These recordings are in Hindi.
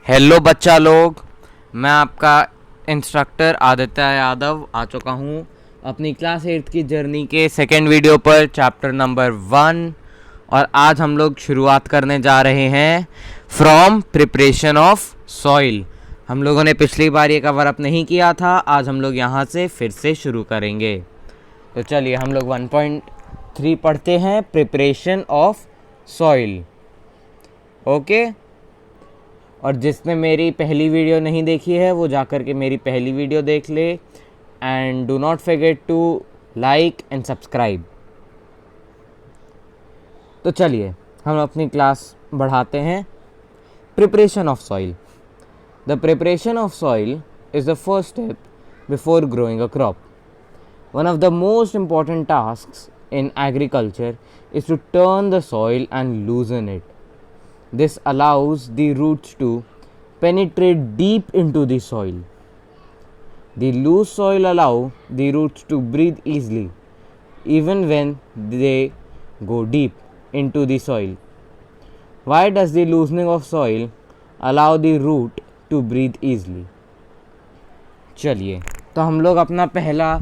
हेलो बच्चा लोग, मैं आपका इंस्ट्रक्टर आदित्य यादव आ चुका हूँ अपनी क्लास 8th की जर्नी के सेकेंड वीडियो पर, चैप्टर नंबर 1। और आज हम लोग शुरुआत करने जा रहे हैं फ्रॉम प्रिपरेशन ऑफ सॉइल। हम लोगों ने पिछली बार ये कवर अप नहीं किया था, आज हम लोग यहाँ से फिर से शुरू करेंगे। तो चलिए हम लोग 1.3 पढ़ते हैं, प्रिपरेशन ऑफ सॉइल। ओके, और जिसने मेरी पहली वीडियो नहीं देखी है वो जाकर के मेरी पहली वीडियो देख ले। And do not forget to like and subscribe. तो चलिए हम अपनी क्लास बढ़ाते हैं। Preparation of soil. The preparation of soil is the first step before growing a crop. One of the most important tasks in agriculture is to turn the soil and loosen it. This allows the roots to penetrate deep into the soil. The loose soil allow the roots to breathe easily even when they go deep into the soil. Why does the loosening of soil allow the root to breathe easily? चलिए तो हम लोग अपना पहला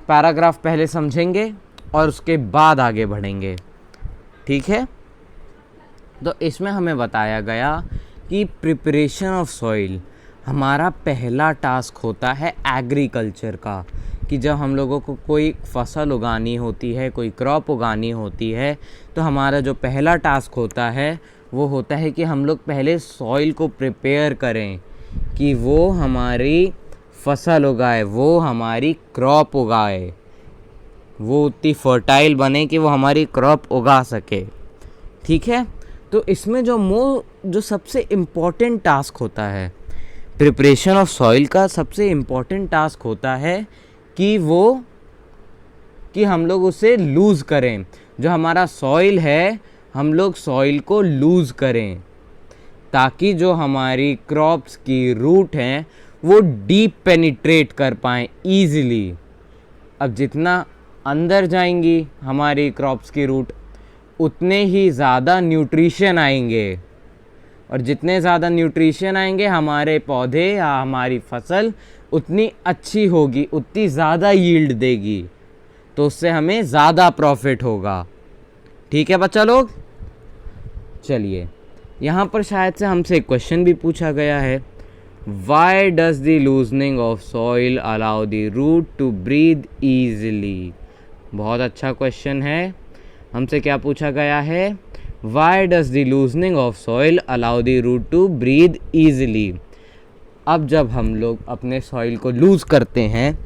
पैराग्राफ पहले समझेंगे और उसके बाद आगे बढ़ेंगे, ठीक है। तो इसमें हमें बताया गया कि प्रिपरेशन ऑफ सॉइल हमारा पहला टास्क होता है एग्रीकल्चर का, कि जब हम लोगों को कोई फसल उगानी होती है, कोई क्रॉप उगानी होती है, तो हमारा जो पहला टास्क होता है वो होता है कि हम लोग पहले सॉइल को प्रिपेयर करें कि वो हमारी फसल उगाए, वो हमारी क्रॉप उगाए, वो उतनी फर्टाइल बने कि वो हमारी क्रॉप उगा सके, ठीक है। तो इसमें जो सबसे इम्पॉर्टेंट टास्क होता है प्रिपरेशन ऑफ सॉइल का, सबसे इम्पॉर्टेंट टास्क होता है कि हम लोग उसे लूज़ करें। जो हमारा सॉइल है, हम लोग सॉइल को लूज़ करें ताकि जो हमारी क्रॉप्स की रूट हैं वो डीप पेनिट्रेट कर पाएँ ईज़िली। अब जितना अंदर जाएंगी हमारी क्रॉप्स की रूट, उतने ही ज़्यादा न्यूट्रिशन आएंगे, और जितने ज़्यादा न्यूट्रिशन आएंगे हमारे पौधे या हमारी फसल उतनी अच्छी होगी, उतनी ज़्यादा यील्ड देगी, तो उससे हमें ज़्यादा प्रॉफिट होगा, ठीक है बच्चा लोग। चलिए यहाँ पर शायद से हमसे एक क्वेश्चन भी पूछा गया है, why does the loosening of soil allow the root to breathe easily. बहुत अच्छा क्वेश्चन है। हमसे क्या पूछा गया है, why does the loosening of soil allow the root to breathe easily. अब जब हम लोग अपने सॉइल को लूज़ करते हैं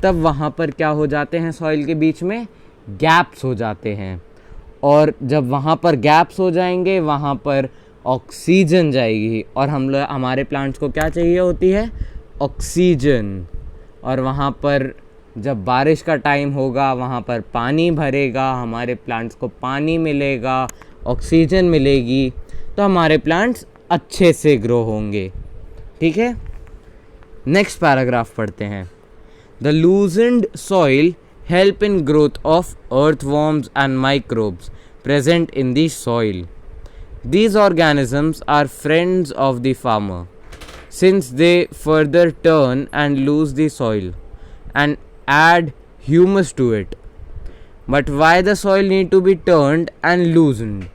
तब वहाँ पर क्या हो जाते हैं, सॉइल के बीच में गैप्स हो जाते हैं, और जब वहाँ पर गैप्स हो जाएंगे वहाँ पर ऑक्सीजन जाएगी, और हमारे प्लांट्स को क्या चाहिए होती है, ऑक्सीजन। और वहाँ पर जब बारिश का टाइम होगा वहाँ पर पानी भरेगा, हमारे प्लांट्स को पानी मिलेगा, ऑक्सीजन मिलेगी, तो हमारे प्लांट्स अच्छे से ग्रो होंगे, ठीक है। नेक्स्ट पैराग्राफ पढ़ते हैं। The loosened soil help in growth of earthworms and microbes present in the soil. These organisms are friends of the farmer since they further turn and lose the soil and add humus to it. But why the soil need to be turned and loosened?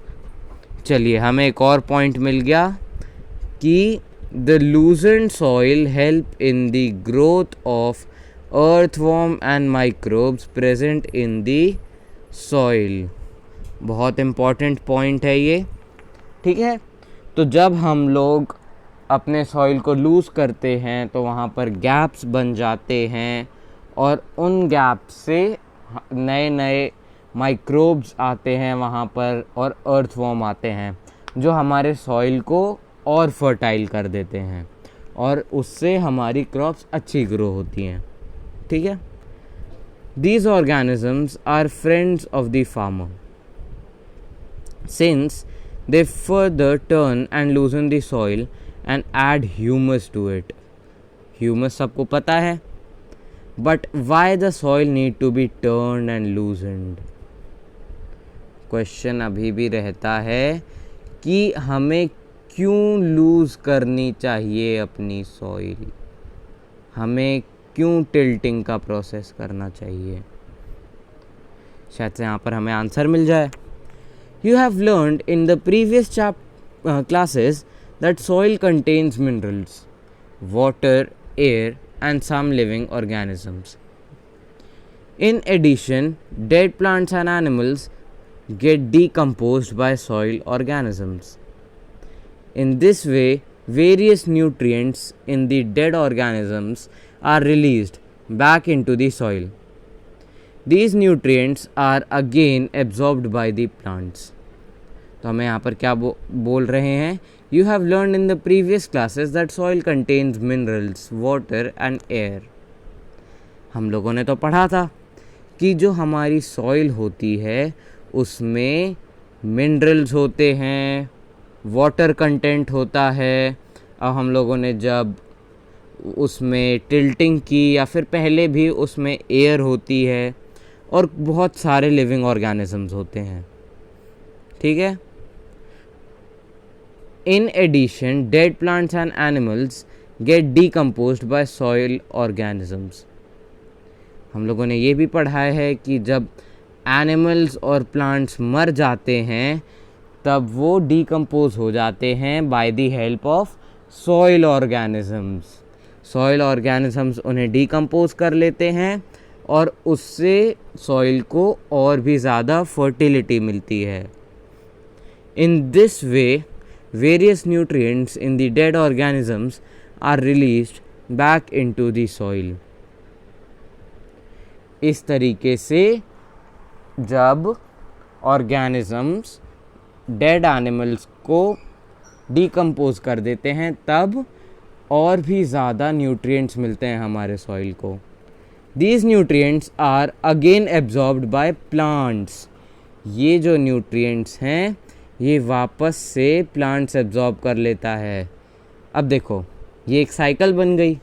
चलिए हमें एक और पॉइंट मिल गया कि the loosened soil help in the growth of earthworm and microbes present in the soil। बहुत इम्पॉर्टेंट पॉइंट है ये, ठीक है। तो जब हम लोग अपने सॉइल को लूज़ करते हैं तो वहाँ पर गैप्स बन जाते हैं, और उन गैप्स से नए नए माइक्रोब्स आते हैं वहाँ पर, और अर्थवॉर्म आते हैं जो हमारे सॉइल को और फर्टाइल कर देते हैं, और उससे हमारी क्रॉप्स अच्छी ग्रो होती हैं, ठीक है। These organisms are friends of the farmer since they further turn and loosen the soil and add humus to it. Humus सबको पता है, but why the soil need to be turned and loosened? Question अभी भी रहता है कि हमें क्यों लूज़ करनी चाहिए अपनी सॉइल, हमें क्यों टिल्टिंग का प्रोसेस करना चाहिए। शायद से यहाँ पर हमें आंसर मिल जाए। You have learned in the previous classes that soil contains minerals, water, air, and some living organisms. In addition, dead plants and animals get decomposed by soil organisms. In this way, various nutrients in the dead organisms are released back into the soil. These nutrients are again absorbed by the plants. तो हमें यहाँ पर क्या बोल रहे हैं, you have learn in the previous classes that soil contains minerals, water and air. हम लोगों ने तो पढ़ा था कि जो हमारी सॉइल होती है उसमें मिनरल्स होते हैं, वाटर कंटेंट होता है। अब हम लोगों ने जब उसमें टिल्टिंग की या फिर पहले भी उसमें एयर होती है और बहुत सारे लिविंग ऑर्गेनिजम्स होते हैं, ठीक है। In addition, dead plants and animals get decomposed by soil organisms. हम लोगों ने ये भी पढ़ा है कि जब एनिमल्स और प्लांट्स मर जाते हैं तब वो डिकम्पोज हो जाते हैं by the help of soil organisms. Soil organisms उन्हें डिकम्पोज कर लेते हैं और उससे सॉइल को और भी ज़्यादा फर्टिलिटी मिलती है। In this way, various nutrients in the dead organisms are released back into the soil. इस तरीके से जब ऑर्गेनिजम्स डेड एनिमल्स को डिकम्पोज कर देते हैं तब और भी ज़्यादा न्यूट्रिएंट्स मिलते हैं हमारे सॉइल को। These nutrients are again absorbed by plants. ये जो न्यूट्रिएंट्स हैं ये वापस से प्लांट्स एब्जॉर्ब कर लेता है। अब देखो ये एक साइकिल बन गई।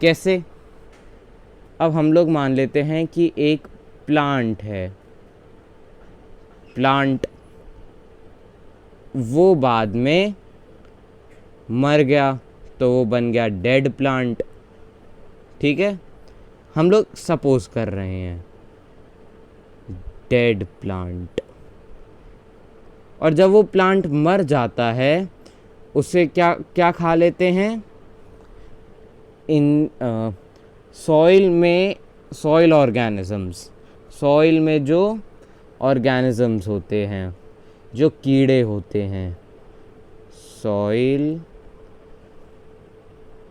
कैसे? अब हम लोग मान लेते हैं कि एक प्लांट है, प्लांट वो बाद में मर गया तो वो बन गया डेड प्लांट, ठीक है। हम लोग सपोज कर रहे हैं डेड प्लांट, और जब वो प्लांट मर जाता है उसे क्या क्या खा लेते हैं, इन सॉइल में सॉइल ऑर्गेनिजम्स, सॉइल में जो ऑर्गेनिजम्स होते हैं, जो कीड़े होते हैं, सॉइल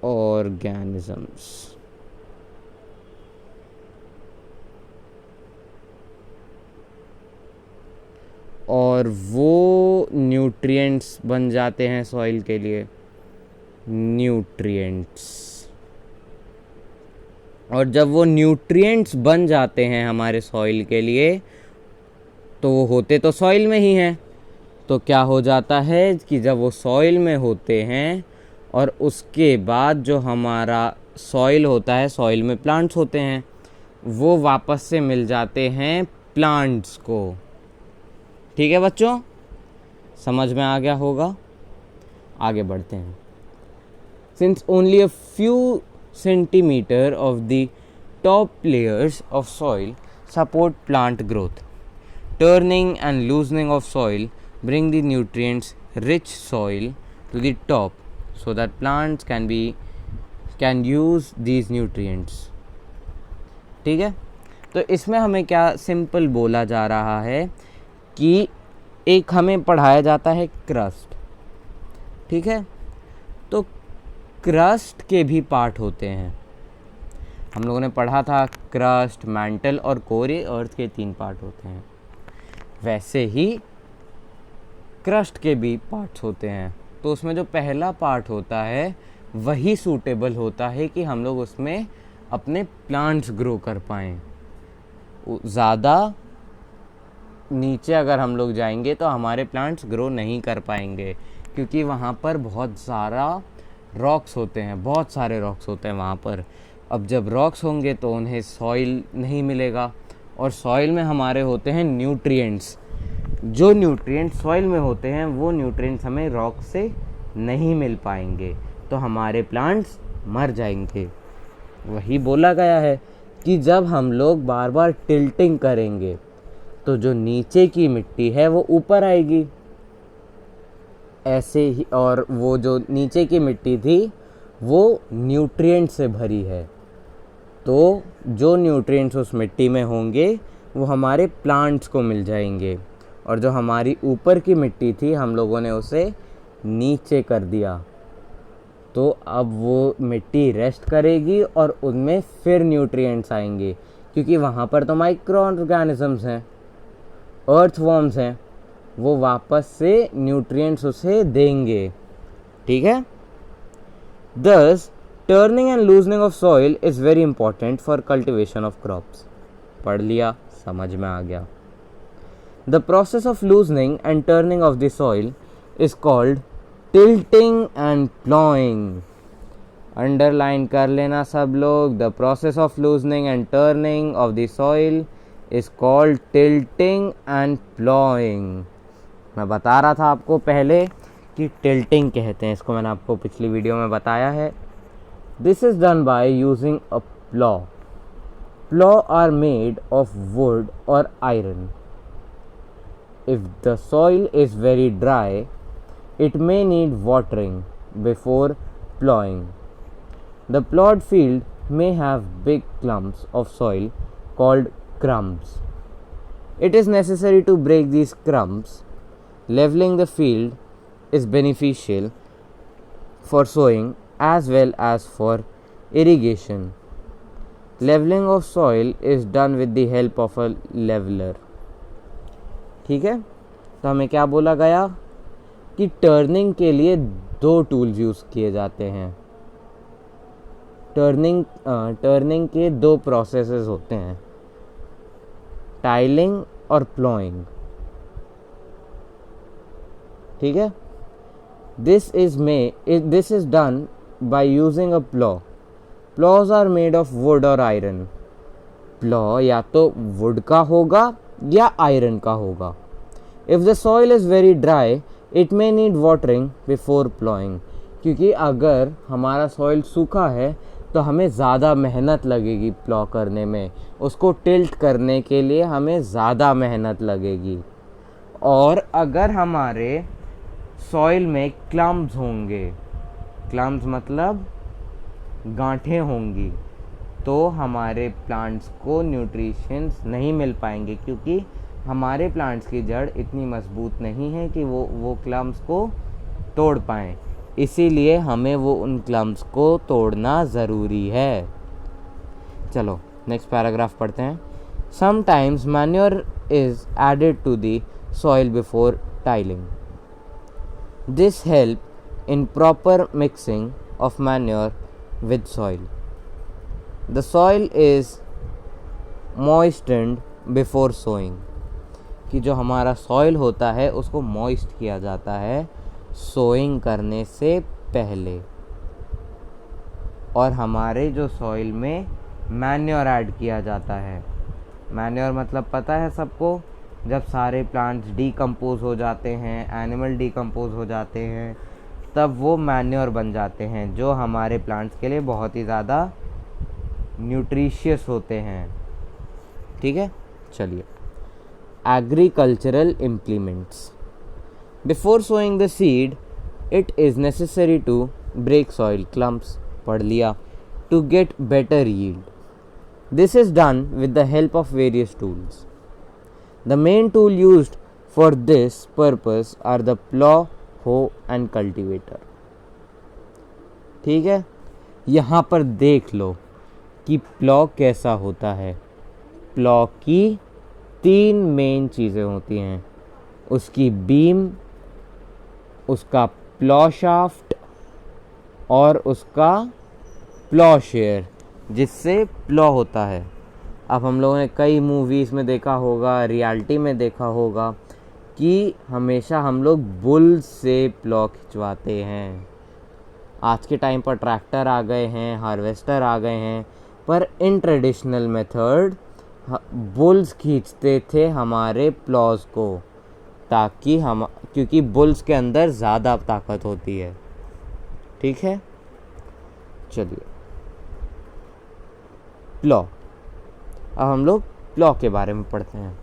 ऑर्गेनिजम्स, और वो न्यूट्रिएंट्स बन जाते हैं सॉइल के लिए, न्यूट्रिएंट्स। और जब वो न्यूट्रिएंट्स बन जाते हैं हमारे सॉइल के लिए तो वो होते तो सॉइल में ही हैं। तो क्या हो जाता है कि जब वो सॉइल में होते हैं और उसके बाद जो हमारा सॉइल होता है, सॉइल में प्लांट्स होते हैं, वो वापस से मिल जाते हैं प्लांट्स को। ठीक है बच्चों, समझ में आ गया होगा। आगे बढ़ते हैं। Since only a few centimetre of the top layers of soil support plant growth, turning and loosening of soil bring the nutrients rich soil to the top so that plants can use these nutrients। ठीक है, तो इसमें हमें क्या सिंपल बोला जा रहा है कि एक हमें पढ़ाया जाता है क्रस्ट, ठीक है। तो क्रस्ट के भी पार्ट होते हैं। हम लोगों ने पढ़ा था क्रस्ट, मैंटल और कोर, अर्थ के 3 पार्ट होते हैं। वैसे ही क्रस्ट के भी पार्ट्स होते हैं। तो उसमें जो पहला पार्ट होता है वही सूटेबल होता है कि हम लोग उसमें अपने प्लांट्स ग्रो कर पाएँ। ज़्यादा नीचे अगर हम लोग जाएंगे तो हमारे प्लांट्स ग्रो नहीं कर पाएंगे, क्योंकि वहाँ पर बहुत सारा रॉक्स होते हैं, बहुत सारे रॉक्स होते हैं वहाँ पर। अब जब रॉक्स होंगे तो उन्हें सॉइल नहीं मिलेगा, और सॉइल में हमारे होते हैं न्यूट्रिएंट्स। जो न्यूट्रिएंट्स सॉइल में होते हैं वो न्यूट्रिएंट्स हमें रॉक से नहीं मिल पाएंगे, तो हमारे प्लांट्स मर जाएंगे। वही बोला गया है कि जब हम लोग बार बार टिल्टिंग करेंगे तो जो नीचे की मिट्टी है वो ऊपर आएगी, ऐसे ही। और वो जो नीचे की मिट्टी थी वो न्यूट्रिएंट से भरी है, तो जो न्यूट्रिएंट्स उस मिट्टी में होंगे वो हमारे प्लांट्स को मिल जाएंगे, और जो हमारी ऊपर की मिट्टी थी हम लोगों ने उसे नीचे कर दिया, तो अब वो मिट्टी रेस्ट करेगी और उनमें फिर न्यूट्रिएंट्स आएंगे, क्योंकि वहाँ पर तो माइक्रो ऑर्गेनिजम्स हैं, अर्थवॉर्म्स हैं, वो वापस से न्यूट्रिएंट्स उसे देंगे। ठीक है। Thus, turning and loosening of soil is very important for cultivation of crops. पढ़ लिया, समझ में आ गया। The process of loosening and turning of the soil is called tilting and plowing. Underline कर लेना सब लोग। The process of loosening and turning of the soil is called tilting and plowing. मैं बता रहा था आपको पहले कि टिल्टिंग कहते हैं इसको, मैंने आपको पिछली वीडियो में बताया है। This is done by using a plough. Plough are made of wood और iron. If the soil is very dry it may need watering before ploughing. The ploughed field may have big clumps of soil called crumbs. It is necessary to break these crumbs. Leveling the field is beneficial for sowing as well as for irrigation. Leveling of soil is done with the help of a leveler. ठीक है, तो हमें क्या बोला गया कि टर्निंग के लिए दो टूल्स यूज़ किए जाते हैं। टर्निंग के दो प्रोसेसेस होते हैं, टाइलिंग और प्लॉइंग। ठीक है। This is done by using a plough. Ploughs are made of wood और आयरन। प्लॉ या तो वुड का होगा या आयरन का होगा। If the soil is very dry it may need watering before ploughing. क्योंकि अगर हमारा सॉइल सूखा है तो हमें ज़्यादा मेहनत लगेगी प्लॉ करने में, उसको टिल्ट करने के लिए हमें ज़्यादा मेहनत लगेगी। और अगर हमारे सॉइल में क्लम्प्स होंगे, क्लम्प्स मतलब गांठें होंगी, तो हमारे प्लांट्स को न्यूट्रिशंस नहीं मिल पाएंगे, क्योंकि हमारे प्लांट्स की जड़ इतनी मजबूत नहीं है कि वो क्लम्प्स को तोड़ पाएँ। इसीलिए हमें वो उन क्लम्प्स को तोड़ना ज़रूरी है। चलो नेक्स्ट पैराग्राफ पढ़ते हैं। Sometimes manure is added to the soil before tilling. This help in proper mixing of manure with soil. The soil is moistened before sowing. कि जो हमारा सॉइल होता है उसको मॉइस्ट किया जाता है सोइंग करने से पहले। और हमारे जो सॉइल में मैन्योर ऐड किया जाता है। मैन्योर मतलब पता है सबको, जब सारे प्लांट्स डीकम्पोज हो जाते हैं, एनिमल डीकम्पोज हो जाते हैं, तब वो मैन्योर बन जाते हैं, जो हमारे प्लांट्स के लिए बहुत ही ज़्यादा न्यूट्रिशियस होते हैं। ठीक है, चलिए। Agricultural implements. Before sowing the seed it is necessary to break soil clumps. पढ़ लिया। To get better yield. This is done with the help of various tools. The main tool used for this purpose are the plough, hoe and cultivator. ठीक है, यहाँ पर देख लो कि प्लॉ कैसा होता है। प्लॉ की 3 मेन चीज़ें होती हैं, उसकी बीम, उसका प्लॉ शाफ्ट और उसका प्लॉशेयर, जिससे प्लॉ होता है। अब हम लोगों ने कई मूवीज़ में देखा होगा, रियलिटी में देखा होगा कि हमेशा हम लोग बुल से प्लॉ खिंचवाते हैं। आज के टाइम पर ट्रैक्टर आ गए हैं, हार्वेस्टर आ गए हैं, पर इन ट्रेडिशनल मेथड बुल्स खींचते थे हमारे प्लॉज को, ताकि क्योंकि बुल्स के अंदर ज़्यादा ताकत होती है। ठीक है, चलिए प्लॉ। अब हम लोग प्लॉ के बारे में पढ़ते हैं।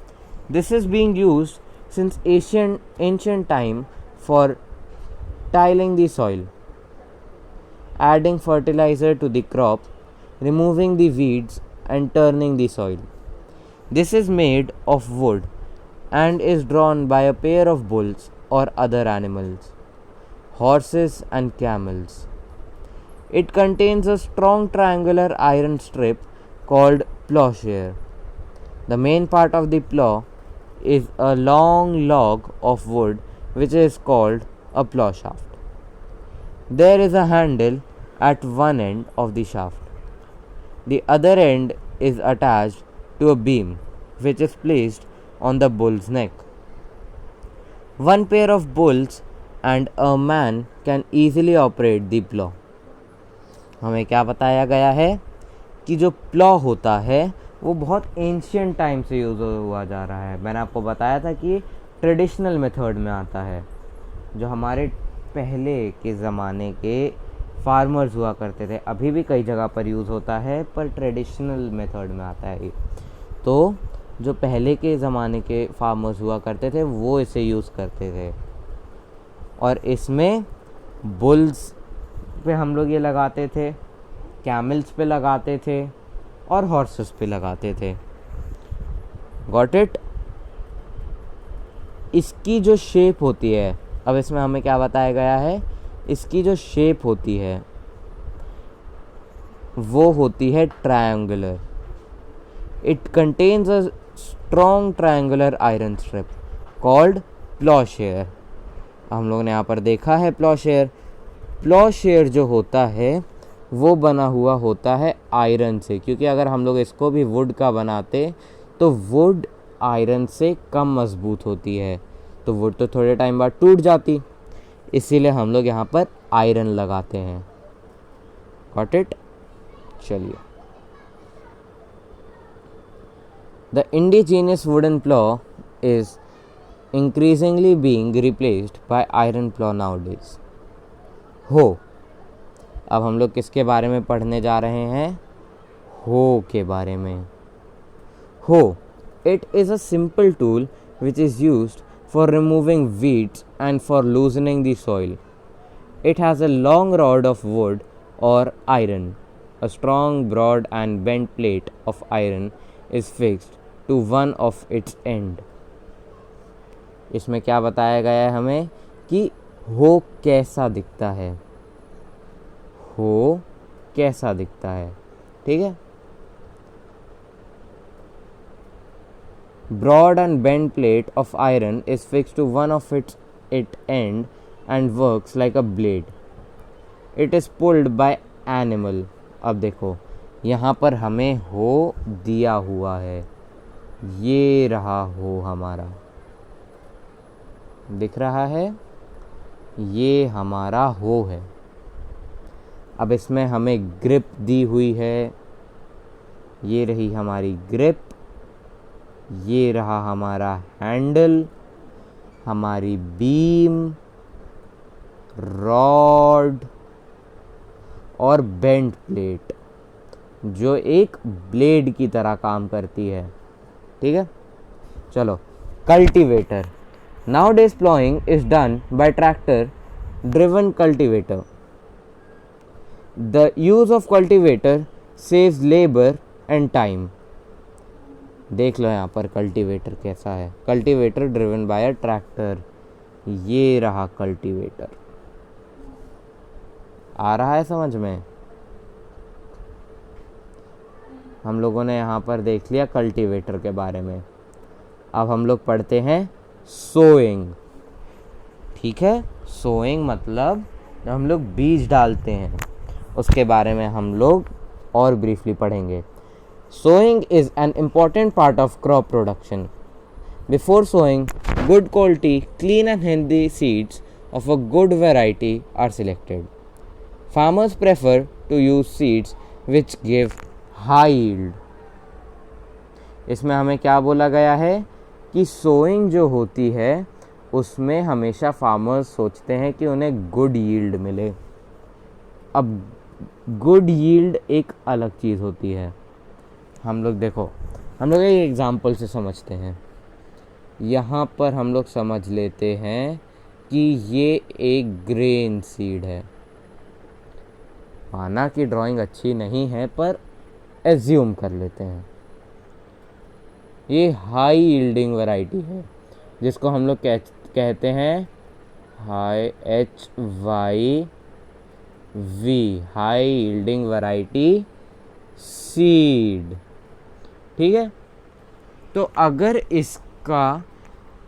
This is being used since ancient time for tiling the soil, adding fertilizer to the crop, removing the weeds and turning the soil. This is made of wood and is drawn by a pair of bulls or other animals, horses and camels. It contains a strong triangular iron strip called plowshare. The main part of the plow is a long log of wood which is called a plow shaft. There is a handle at one end of the shaft. The other end is attached to a beam which is placed on the bull's neck. One pair of bulls and a man can easily operate the plow. हमें क्या बताया गया है कि जो प्लॉ होता है वो बहुत एंशिएंट टाइम से यूज़ हुआ जा रहा है। मैंने आपको बताया था कि ट्रेडिशनल मेथड में आता है, जो हमारे पहले के ज़माने के फार्मर्स हुआ करते थे। अभी भी कई जगह पर यूज़ होता है, पर ट्रेडिशनल मेथड में आता है। तो जो पहले के ज़माने के फार्मर्स हुआ करते थे वो इसे यूज़ करते थे, और इसमें बुल्स पे हम लोग ये लगाते थे, कैमल्स पे लगाते थे और हॉर्सेस पे लगाते थे। Got it. इसकी जो शेप होती है, अब इसमें हमें क्या बताया गया है, इसकी जो शेप होती है वो होती है triangular. It contains a strong triangular iron strip called ploughshare. हम लोगों ने यहाँ पर देखा है प्लॉशेयर। प्लॉशेयर जो होता है वो बना हुआ होता है आयरन से, क्योंकि अगर हम लोग इसको भी वुड का बनाते तो वुड आयरन से कम मजबूत होती है, तो वुड तो थोड़े टाइम बाद टूट जाती, इसीलिए हम लोग यहाँ पर आयरन लगाते हैं। Got it. चलिए, the indigenous wooden plough is increasingly being replaced by iron plough nowadays. हो। अब हम लोग किसके बारे में पढ़ने जा रहे हैं, हो के बारे में। हो, it is a simple tool which is used for removing weeds and for loosening the soil. It has a long rod of wood or iron. A strong, broad and bent plate of iron is fixed to one of its end. इसमें क्या बताया गया है हमें कि हो कैसा दिखता है, हो कैसा दिखता है। ठीक है। Broad and bent plate of iron is fixed to one of its end and works like a blade. It is pulled by animal. अब देखो यहाँ पर हमें हो दिया हुआ है, ये रहा हो हमारा, दिख रहा है, ये हमारा हो है। अब इसमें हमें ग्रिप दी हुई है, ये रही हमारी ग्रिप, ये रहा हमारा हैंडल, हमारी बीम, रॉड और बेंट प्लेट जो एक ब्लेड की तरह काम करती है। ठीक है। चलो, cultivator. Nowadays ploughing is done bye tractor driven cultivator. The use of cultivator saves labour and time. देख लो यहाँ पर कल्टीवेटर कैसा है, cultivator driven by a tractor. ये रहा कल्टीवेटर, आ रहा है समझ में। हम लोगों ने यहाँ पर देख लिया कल्टीवेटर के बारे में। अब हम लोग पढ़ते हैं सोइंग। ठीक है, सोइंग मतलब जब हम लोग बीज डालते हैं, उसके बारे में हम लोग और ब्रीफली पढ़ेंगे। Sowing is an important part of crop production. Before sowing, good quality, clean and healthy seeds of a good variety are selected. Farmers prefer to use seeds which give high yield. इसमें हमें क्या बोला गया है कि सोइंग जो होती है उसमें हमेशा फार्मर्स सोचते हैं कि उन्हें गुड यील्ड मिले। अब गुड यील्ड एक अलग चीज़ होती है। हम लोग देखो, हम लोग एक एग्ज़ाम्पल से समझते हैं। यहाँ पर हम लोग समझ लेते हैं कि ये एक ग्रेन सीड है। माना कि ड्राइंग अच्छी नहीं है, पर एज्यूम कर लेते हैं ये हाई यील्डिंग वैरायटी है, जिसको हम लोग कहते हैं high HYV, high yielding variety seed. ठीक है, तो अगर इसका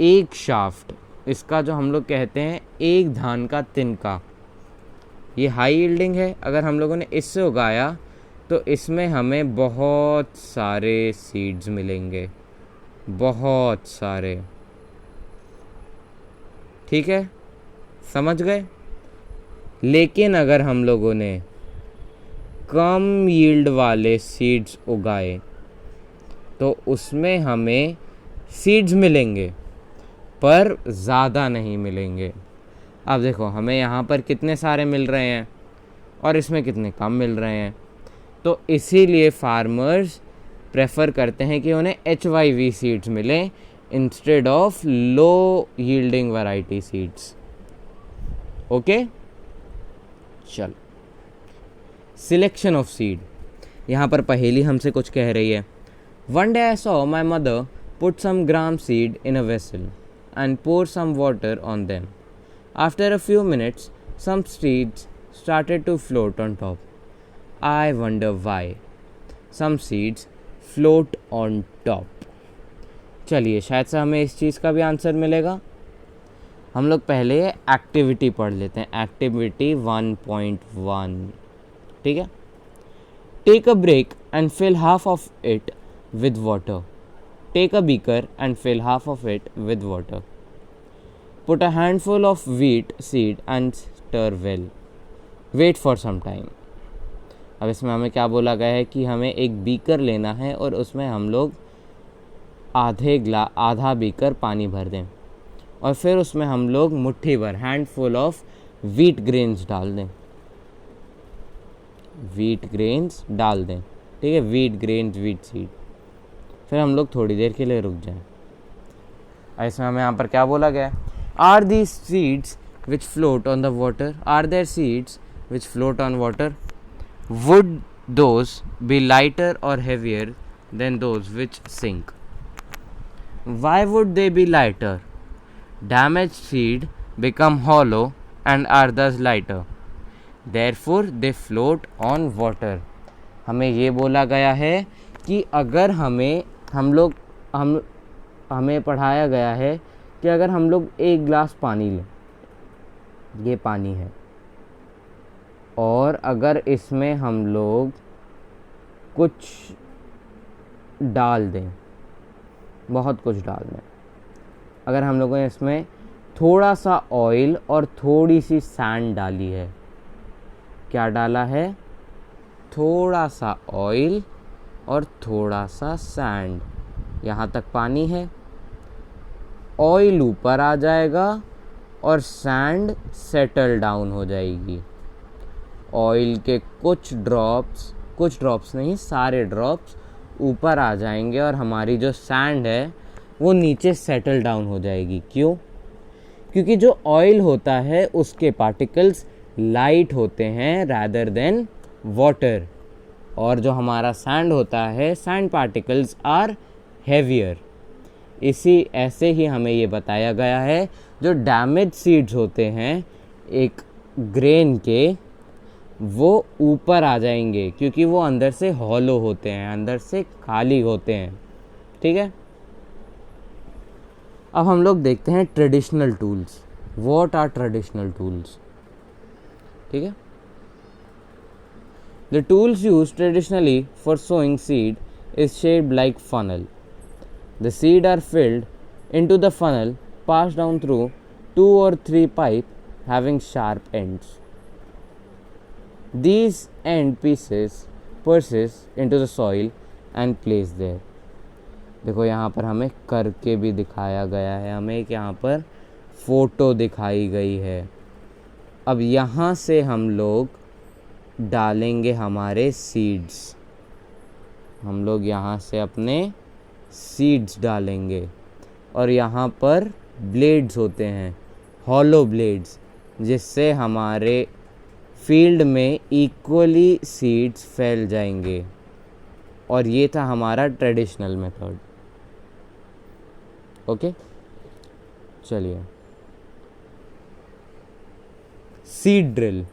एक शाफ्ट, इसका जो हम लोग कहते हैं एक धान का तिनका, ये हाई यील्डिंग है, अगर हम लोगों ने इससे उगाया तो इसमें हमें बहुत सारे सीड्स मिलेंगे, बहुत सारे। ठीक है, समझ गए। लेकिन अगर हम लोगों ने कम यील्ड वाले सीड्स उगाए तो उसमें हमें सीड्स मिलेंगे पर ज़्यादा नहीं मिलेंगे। अब देखो, हमें यहाँ पर कितने सारे मिल रहे हैं और इसमें कितने कम मिल रहे हैं, तो इसीलिए फार्मर्स प्रेफर करते हैं कि उन्हें HYV सीड्स मिलें instead of low yielding variety seeds. Okay, चल, सिलेक्शन ऑफ सीड। यहाँ पर पहेली हमसे कुछ कह रही है। One day I saw my mother put some gram seed in a vessel and pour some water on them. After a few minutes, some seeds started to float on top. I wonder why. Some seeds float on top. चलिए, शायद से हमें इस चीज़ का भी आंसर मिलेगा। हम लोग पहले एक्टिविटी पढ़ लेते हैं, एक्टिविटी 1.1। ठीक है, take a break and fill half of it with water. Take a beaker and fill half of it with water. Put a handful of wheat seed and stir well. Wait for some time. अब इसमें हमें क्या बोला गया है कि हमें एक बीकर लेना है और उसमें हम लोग आधा बीकर पानी भर दें और फिर उसमें हम लोग मुट्ठी भर, हैंडफुल ऑफ व्हीट ग्रेन्स डाल दें। व्हीट ग्रेन्स डाल दें, ठीक है, व्हीट ग्रेन्स, व्हीट सीड। फिर हम लोग थोड़ी देर के लिए रुक जाएं। इसमें हमें यहाँ पर क्या बोला गया है? Are these seeds which float on the water, are there seeds which float on water, would those be lighter और heavier than those which sink? Why would they be lighter? Damage seed become hollow and are thus lighter, therefore they float on water. हमें ये बोला गया है कि अगर हमें पढ़ाया गया है कि अगर हम लोग एक गिलास पानी लें, ये पानी है, और अगर इसमें हम लोग कुछ डाल दें, बहुत कुछ डाल दें, अगर हम लोगों ने इसमें थोड़ा सा ऑयल और थोड़ी सी सैंड डाली है, क्या डाला है? थोड़ा सा ऑयल और थोड़ा सा सैंड। यहाँ तक पानी है, ऑयल ऊपर आ जाएगा और सैंड सेटल डाउन हो जाएगी। ऑयल के कुछ ड्रॉप्स नहीं, सारे ड्रॉप्स ऊपर आ जाएंगे और हमारी जो सैंड है वो नीचे सेटल डाउन हो जाएगी। क्यों? क्योंकि जो ऑयल होता है उसके पार्टिकल्स लाइट होते हैं रैदर देन वाटर, और जो हमारा सैंड होता है, सैंड पार्टिकल्स आर हेवियर। ऐसे ही हमें ये बताया गया है, जो डैमेज सीड्स होते हैं एक ग्रेन के, वो ऊपर आ जाएंगे क्योंकि वो अंदर से हॉलो होते हैं, अंदर से खाली होते हैं। ठीक है, अब हम लोग देखते हैं traditional tools. What are traditional tools? ठीक है, the tools used traditionally for sowing seed is shaped like funnel. The seed are filled into the funnel, passed down through 2 or 3 pipes having sharp ends. These end pieces persist into the soil and placed there. देखो, यहाँ पर हमें करके भी दिखाया गया है, हमें एक यहाँ पर फोटो दिखाई गई है। अब यहाँ से हम लोग डालेंगे हमारे सीड्स, हम लोग यहाँ से अपने सीड्स डालेंगे। और यहाँ पर ब्लेड्स होते हैं, हॉलो ब्लेड्स, जिससे हमारे फील्ड में इक्वली सीड्स फैल जाएंगे। और ये था हमारा ट्रेडिशनल मेथड। ओके, चलिए सीड ड्रिल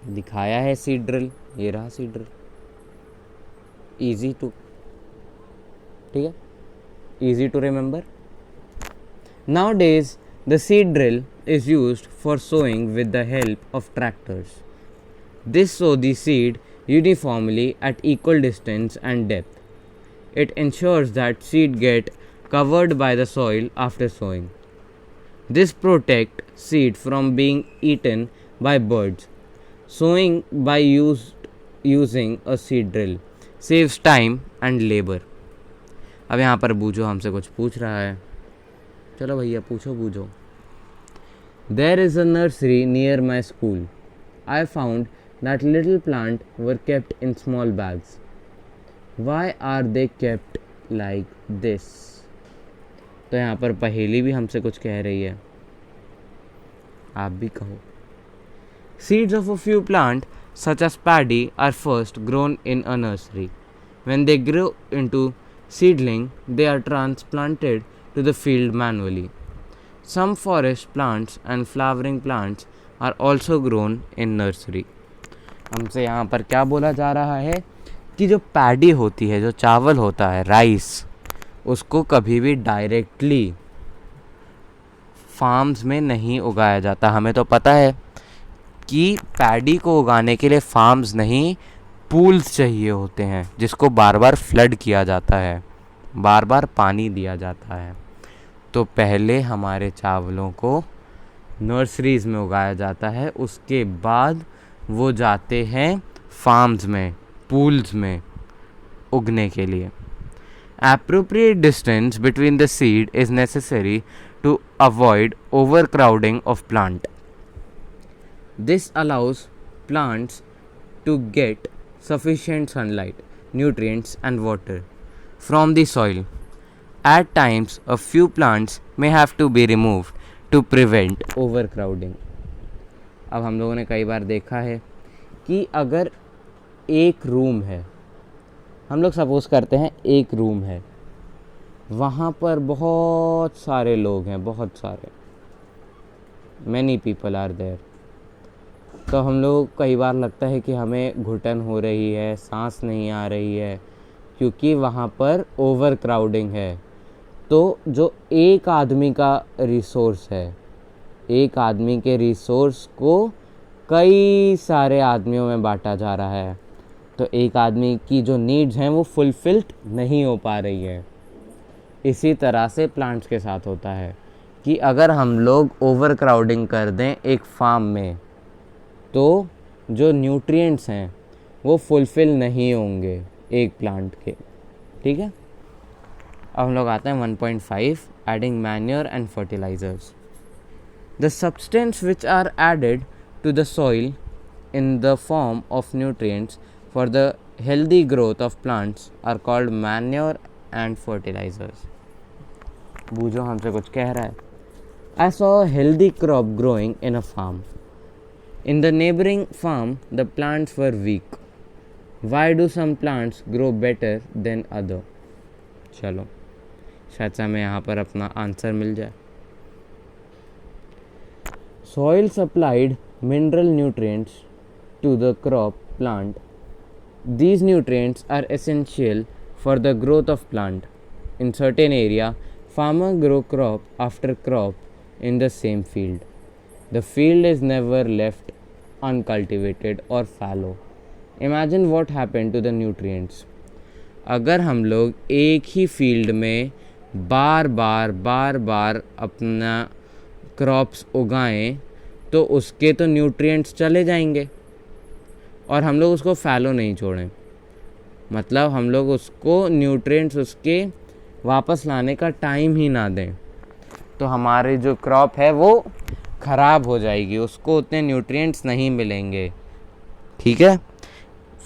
दिखाया है। सीड ड्रिल, ये रहा सीड ड्रिल, इजी टू, ठीक है, easy to remember. Nowadays, the seed drill is used for sowing with the help of tractors. This sow the seed uniformly at equal distance and depth. It ensures that seed get covered by the soil after sowing. This protect seed from being eaten by birds. Sowing by using a seed drill saves time and labor. अब यहाँ पर बूझो हमसे कुछ पूछ रहा है, चलो भैया पूछो बूझो। There is a nursery near my school. I found that little plant were kept in small bags. Why are they kept like this? तो यहाँ पर पहेली भी हमसे कुछ कह रही है, आप भी कहो। Seeds of a few plants such as paddy are first grown in a nursery. When they grow into seedling, they are transplanted to the field manually. Some forest plants and flowering plants are also grown in nursery. हमसे यहाँ पर क्या बोला जा रहा है कि जो पैडी होती है, जो चावल होता है, राइस, उसको कभी भी डायरेक्टली फार्म्स में नहीं उगाया जाता। हमें तो पता है कि पैडी को उगाने के लिए फार्म्स नहीं, पूल्स चाहिए होते हैं, जिसको बार बार फ्लड किया जाता है, बार बार पानी दिया जाता है। तो पहले हमारे चावलों को नर्सरीज़ में उगाया जाता है, उसके बाद वो जाते हैं फार्म्स में, पूल्स में उगने के लिए। Appropriate distance between the seed is necessary to avoid overcrowding of plant. This allows plants to get sufficient sunlight, nutrients and water from the soil. At times, a few plants may have to be removed to prevent overcrowding. अब हम लोगों ने कई बार देखा है कि अगर एक रूम है, हम लोग सपोज करते हैं एक रूम है, वहाँ पर बहुत सारे लोग हैं, बहुत सारे, many people are there. तो हम लोग कई बार लगता है कि हमें घुटन हो रही है, सांस नहीं आ रही है, क्योंकि वहाँ पर ओवर क्राउडिंग है। तो जो एक आदमी का रिसोर्स है, एक आदमी के रिसोर्स को कई सारे आदमियों में बांटा जा रहा है, तो एक आदमी की जो नीड्स हैं वो फुलफिल्ड नहीं हो पा रही है। इसी तरह से प्लांट्स के साथ होता है कि अगर हम लोग ओवर क्राउडिंग कर दें एक फार्म में, तो जो न्यूट्रिएंट्स हैं वो फुलफ़िल नहीं होंगे एक प्लांट के, ठीक है। अब हम लोग आते हैं 1.5 adding manure and fertilisers. The substance which are added to the soil in the form of nutrients for the healthy growth of plants are called manure and fertilisers. Boojho हमसे कुछ कह रहा है। I saw a healthy crop growing in a farm. In the neighboring farm, the plants were weak. Why do some plants grow better than other? चलो शायद से हमें यहाँ पर अपना आंसर मिल जाए। Soil supplied mineral nutrients to the crop plant. These nutrients are essential for the growth of plant. In certain area, farmers grow crop after crop in the same field. The field is never left uncultivated or fallow. Imagine what happened to the nutrients. अगर हम लोग एक ही फील्ड में बार बार अपना क्रॉप्स उगाएं, तो उसके तो न्यूट्रिएंट्स चले जाएंगे, और हम लोग उसको फैलो नहीं छोड़ें, मतलब हम लोग उसको न्यूट्रिएंट्स उसके वापस लाने का टाइम ही ना दें, तो हमारी जो क्रॉप है वो ख़राब हो जाएगी, उसको उतने न्यूट्रिएंट्स नहीं मिलेंगे। ठीक है।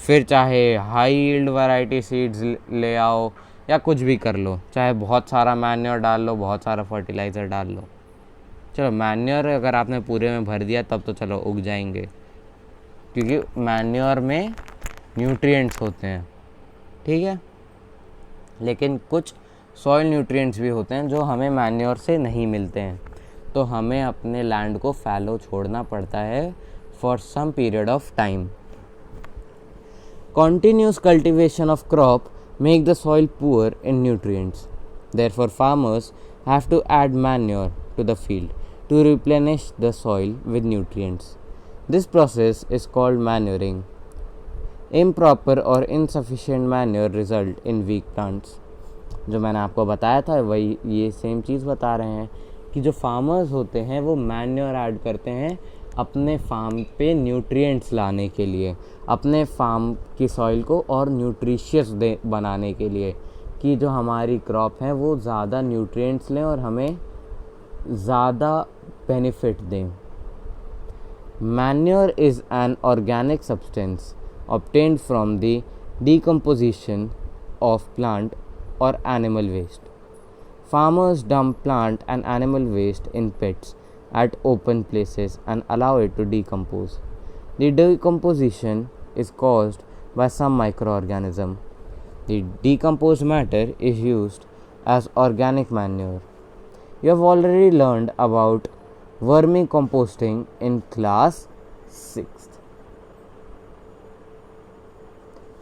फिर चाहे हाई यील्ड वैरायटी सीड्स ले आओ या कुछ भी कर लो, चाहे बहुत सारा मैन्योर डाल लो, बहुत सारा फर्टिलाइज़र डाल लो। चलो मैन्योर अगर आपने पूरे में भर दिया तब तो चलो उग जाएंगे, क्योंकि मैन्योर में न्यूट्रिएंट्स होते हैं, ठीक है। लेकिन कुछ सॉइल न्यूट्रिएंट्स भी होते हैं जो हमें मैन्योर से नहीं मिलते हैं, तो हमें अपने लैंड को फैलो छोड़ना पड़ता है for some period of time. Continuous cultivation of crop make the soil poor in nutrients. Therefore, farmers have to add manure to the field to replenish the soil with nutrients. This process is called manuring. Improper or insufficient manure result in weak plants. जो मैंने आपको बताया था वही ये सेम चीज़ बता रहे हैं कि जो फार्मर्स होते हैं वो मैन्योर ऐड करते हैं अपने फार्म पे न्यूट्रिएंट्स लाने के लिए, अपने फार्म की सॉइल को और न्यूट्रिशियस बनाने के लिए, कि जो हमारी क्रॉप है वो ज़्यादा न्यूट्रिएंट्स लें और हमें ज़्यादा बेनिफिट दें। Manure is an organic substance obtained from the decomposition of plant or animal waste. Farmers dump plant and animal waste in pits at open places and allow it to decompose. The decomposition is caused by some microorganism. The decomposed matter is used as organic manure. You have already learned about vermicomposting in class 6th.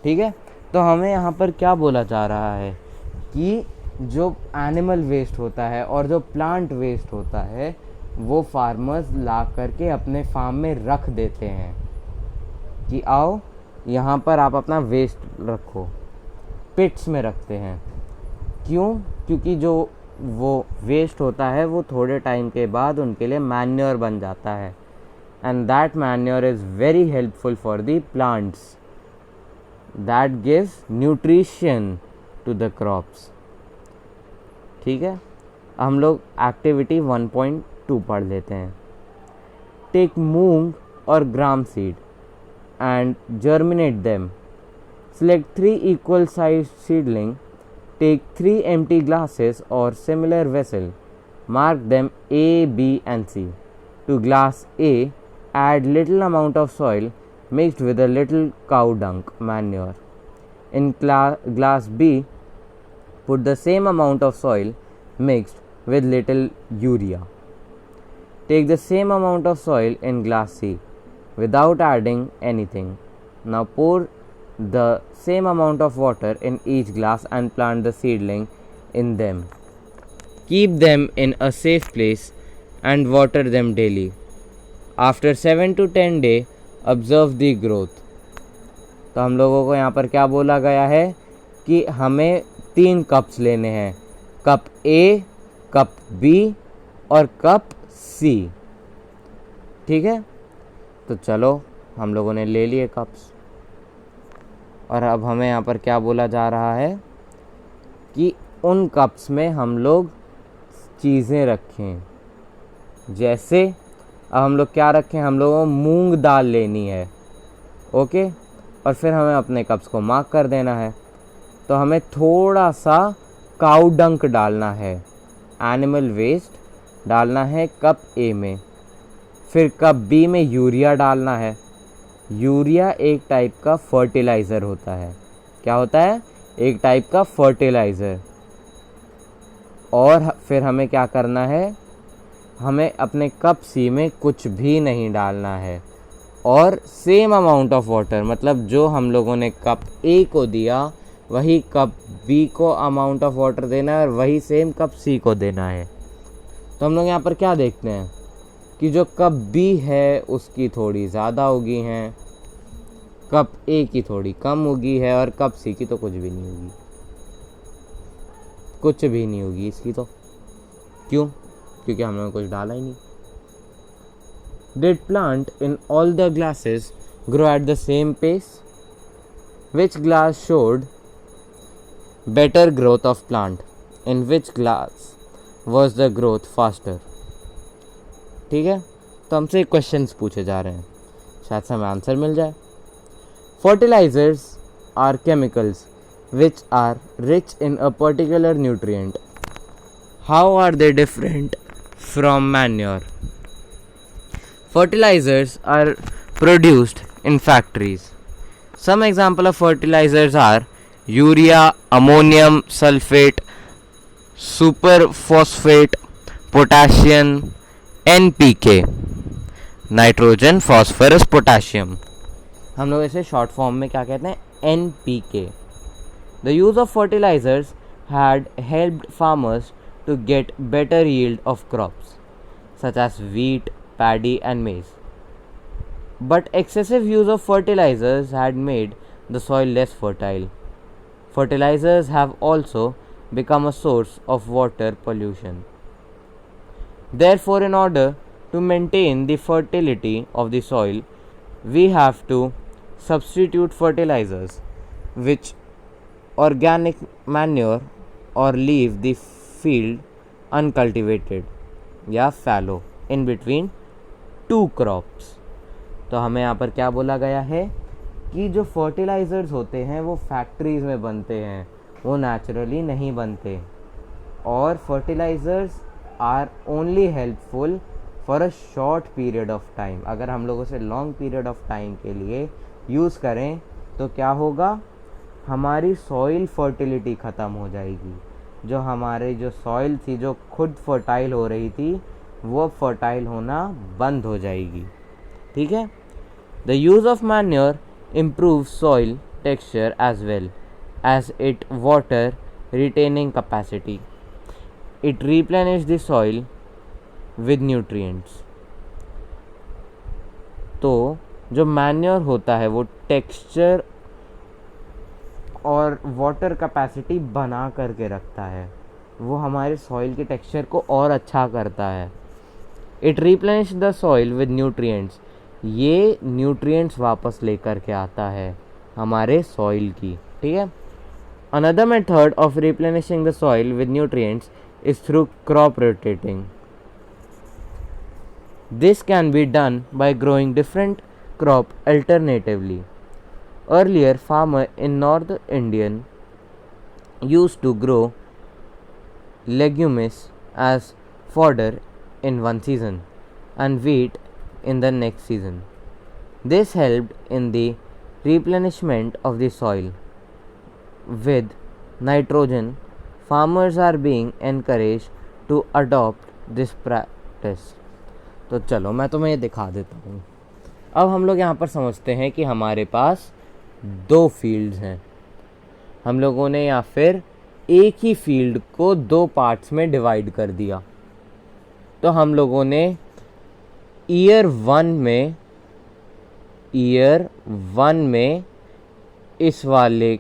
ठीक है, तो हमें यहाँ पर क्या बोला जा रहा है कि जो एनिमल वेस्ट होता है और जो प्लांट वेस्ट होता है वो फार्मर्स ला करके अपने फार्म में रख देते हैं कि आओ यहाँ पर आप अपना वेस्ट रखो, पिट्स में रखते हैं। क्यों? क्योंकि जो वो वेस्ट होता है वो थोड़े टाइम के बाद उनके लिए मैन्योर बन जाता है, and that manure is very helpful for the plants, that gives nutrition to the crops. ठीक है, हम लोग एक्टिविटी 1.2 पढ़ लेते हैं। टेक मूंग और ग्राम seed and germinate them. Select 3 equal sized seedling. Take 3 empty glasses or similar vessel. Mark them A, B and C. To glass A, add little amount of soil mixed with a little cow dung manure. In glass B, put the same amount of soil mixed with little urea. Take the same amount of soil in glass C without adding anything. Now pour the same amount of water in each glass and plant the seedling in them. Keep them in a safe place and water them daily. After 7 to 10 days, observe the growth. तो हम लोगों को यहाँ पर क्या बोला गया है कि हमें 3 कप्स लेने हैं, कप ए, कप बी और कप सी। ठीक है, तो चलो हम लोगों ने ले लिए कप्स, और अब हमें यहाँ पर क्या बोला जा रहा है कि उन कप्स में हम लोग चीज़ें रखें। जैसे अब हम लोग क्या रखें, हम लोगों को मूंग दाल लेनी है, ओके, और फिर हमें अपने कप्स को मार्क कर देना है। तो हमें थोड़ा सा काऊ डंक डालना है, एनिमल वेस्ट डालना है कप ए में। फिर कप बी में यूरिया डालना है। यूरिया एक टाइप का फर्टिलाइज़र होता है। क्या होता है? एक टाइप का फर्टिलाइज़र। और फिर हमें क्या करना है, हमें अपने कप सी में कुछ भी नहीं डालना है, और सेम अमाउंट ऑफ वाटर, मतलब जो हम लोगों ने कप ए को दिया वही कप बी को अमाउंट ऑफ वाटर देना है, और वही सेम कप सी को देना है। तो हम लोग यहाँ पर क्या देखते हैं कि जो कप बी है उसकी थोड़ी ज़्यादा उगी हैं, कप ए की थोड़ी कम उगी है, और कप सी की तो कुछ भी नहीं उगी, कुछ भी नहीं उगी इसकी तो। क्यों? क्योंकि हम लोगों ने कुछ डाला ही नहीं। Did plant in all the glasses grow at the same pace? Which glass showed better growth of plant? In which glass was the growth faster? ठीक है, तो हमसे क्वेश्चंस पूछे जा रहे हैं, शायद से हमें आंसर मिल जाए। Fertilizers are chemicals which are rich in a particular nutrient. How are they different from manure? Fertilizers are produced in factories. Some example of fertilizers are urea, ammonium sulfate, superphosphate, potassium, NPK, nitrogen phosphorus potassium. हम लोग इसे शॉर्ट फॉर्म में क्या कहते हैं? NPK. The use of fertilizers had helped farmers to get better yield of crops such as wheat, paddy and maize. But excessive use of fertilizers had made the soil less fertile. Fertilizers have also become a source of water pollution. Therefore, in order to maintain the fertility of the soil, we have to substitute fertilizers which organic manure or leave the field uncultivated या fallow in between two crops. तो हमें यहाँ पर क्या बोला गया है कि जो फर्टिलाइज़र्स होते हैं वो फैक्ट्रीज़ में बनते हैं, वो नेचुरली नहीं बनते, और fertilisers are only helpful for a short period of time. अगर हम लोग उसे लॉन्ग पीरियड ऑफ टाइम के लिए यूज़ करें तो क्या होगा? हमारी सॉइल फर्टिलिटी ख़त्म हो जाएगी. जो हमारी जो सॉइल थी, जो खुद फर्टाइल हो रही थी, वो फर्टाइल होना बंद हो जाएगी. ठीक है. The use of manure improves soil texture as well as its water retaining capacity. It replenishes the soil with nutrients. तो जो मैन्योर होता है वो टेक्सचर और वाटर कैपेसिटी बना करके रखता है, वो हमारे सॉइल के टेक्सचर को और अच्छा करता है. It replenish the soil with nutrients. ये न्यूट्रिएंट्स वापस लेकर के आता है हमारे सॉइल की. ठीक है. Another method of replenishing the soil with nutrients is through crop rotating. This can be done by growing different crop alternatively. Earlier, farmers in North Indian used to grow legumes as fodder in one season and wheat in the next season. This helped in the replenishment of the soil with nitrogen. Farmers are being encouraged to adopt this practice. तो चलो मैं तुम्हें ये दिखा देता हूँ. अब हम लोग यहाँ पर समझते हैं कि हमारे पास दो फील्ड्स हैं. हम लोगों ने या फिर एक ही फील्ड को दो पार्ट्स में डिवाइड कर दिया. तो हम लोगों ने ईयर वन में इस वाले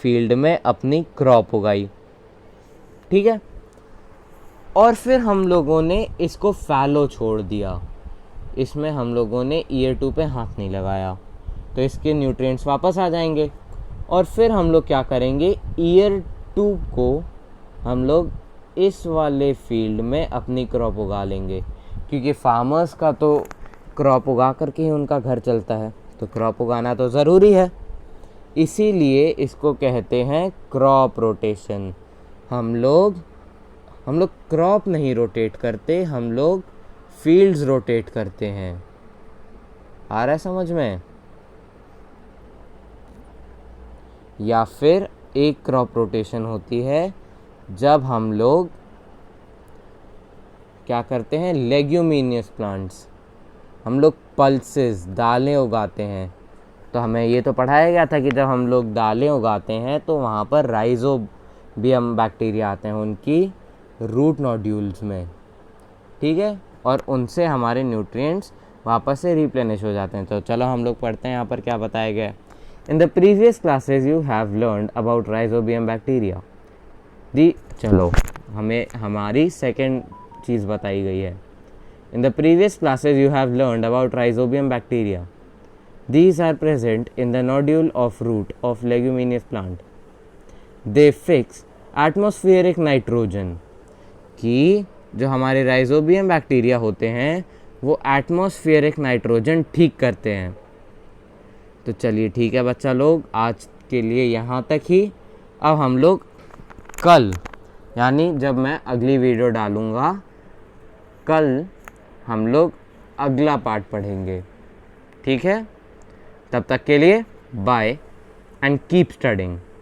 फील्ड में अपनी क्रॉप उगाई. ठीक है. और फिर हम लोगों ने इसको फैलो छोड़ दिया. इसमें हम लोगों ने ईयर 2 पे हाथ नहीं लगाया, तो इसके न्यूट्रिएंट्स वापस आ जाएंगे. और फिर हम लोग क्या करेंगे? ईयर 2 को हम लोग इस वाले फील्ड में अपनी क्रॉप उगा लेंगे, क्योंकि फार्मर्स का तो क्रॉप उगा करके ही उनका घर चलता है, तो क्रॉप उगाना तो ज़रूरी है. इसीलिए इसको कहते हैं क्रॉप रोटेशन. हम लोग क्रॉप नहीं रोटेट करते, हम लोग फील्ड्स रोटेट करते हैं. आ रहा है समझ में? या फिर एक क्रॉप रोटेशन होती है जब हम लोग क्या करते हैं? लेग्यूमिनियस प्लांट्स, हम लोग पल्सेस, दालें उगाते हैं. तो हमें ये तो पढ़ाया गया था कि जब हम लोग दालें उगाते हैं तो वहाँ पर राइजोबियम बैक्टीरिया आते हैं उनकी रूट नोड्यूल्स में. ठीक है. और उनसे हमारे न्यूट्रिएंट्स वापस से रिप्लेनिश हो जाते हैं. तो चलो हम लोग पढ़ते हैं यहाँ पर क्या बताया गया. In the previous classes you have learned about rhizobium bacteria. चलो हमें हमारी सेकेंड चीज़ बताई गई है. In the previous classes you have learned about rhizobium bacteria. These are present in the nodule of root of leguminous plant. They fix atmospheric nitrogen. कि जो हमारे राइजोबियम बैक्टीरिया होते हैं वो एटमॉस्फेरिक नाइट्रोजन ठीक करते हैं. तो चलिए ठीक है बच्चा लोग, आज के लिए यहाँ तक ही। अब हम लोग कल, यानी जब मैं अगली वीडियो डालूँगा, कल हम लोग अगला पार्ट पढ़ेंगे। ठीक है, तब तक के लिए बाय एंड कीप स्टडिंग।